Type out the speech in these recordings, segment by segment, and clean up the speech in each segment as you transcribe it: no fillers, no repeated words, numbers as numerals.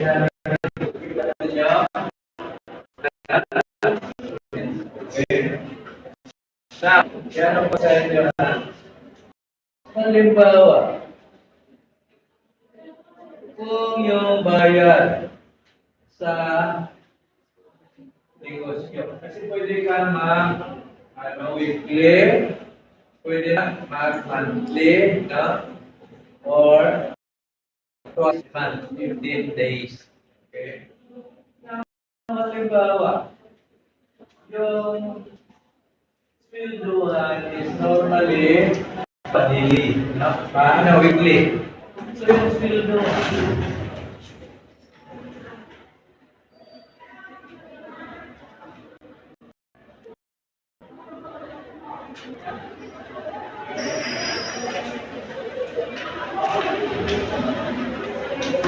Now, yan po sa inyo na halimbawa, kung yung bayad sa negosyo. Kasi pwede ka weekly, pwede na monthly, no? Or twice a month, 15 days. Okay? Now, halimbawa, yung swelduhan is normally daily, no? Weekly. So yung swelduhan,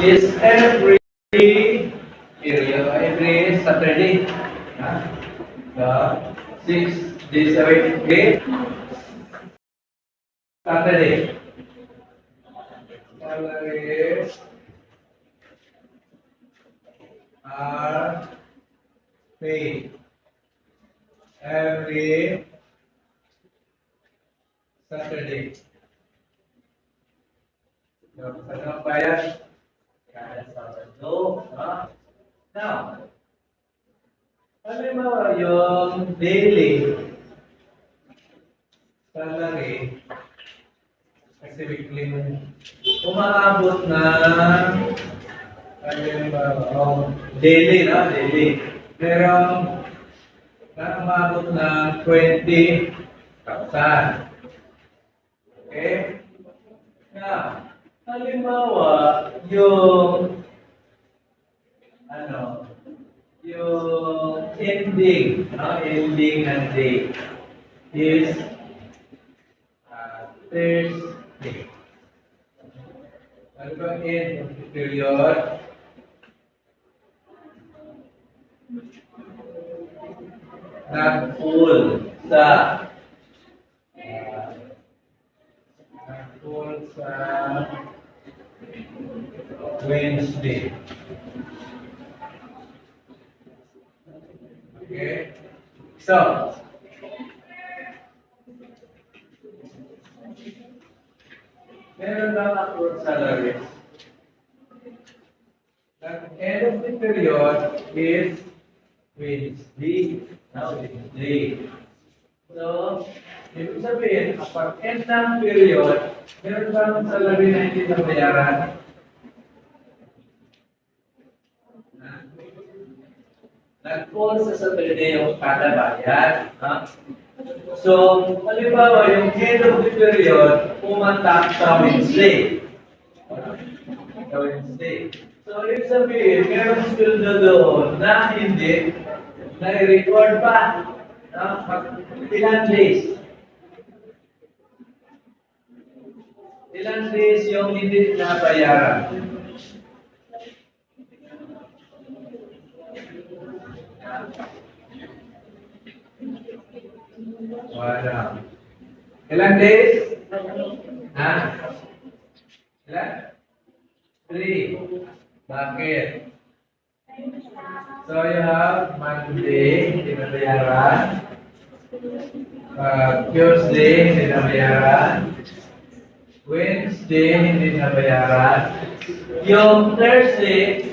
is every period, every Saturday. The 6 days a week, Saturday. Salaries are paid every Saturday. So, sa bayad, kada Sabado, Now, halimbawa yung daily salary, kasi weekly umaabot na daily, merong umaabot na 20,000. Okay? Now, halimbawa yung yung ending ng day is Thursday. Ano ba end of the period? Nag-full sa Wednesday. Okay? So, meron lang accrued salaries. The end of the period is Wednesday. So, ibig sabihin, kapag end ng period, meron bang salary na hindi nabayaran? Nag-fall sa Saturday yung kada bayad. So, halimbawa, yung end of the period, pumatak sa Wednesday. So, ibig sabihin, meron sweldo doon na hindi na-record pa. Ilan days? Ilan days yung hindi nabayaran? Wala. Ilan days? Ilan? 3. Bakit? So you have Monday, hindi nabayaran. Tuesday, hindi nabayaran. Wednesday, hindi nabayaran. Yung Thursday,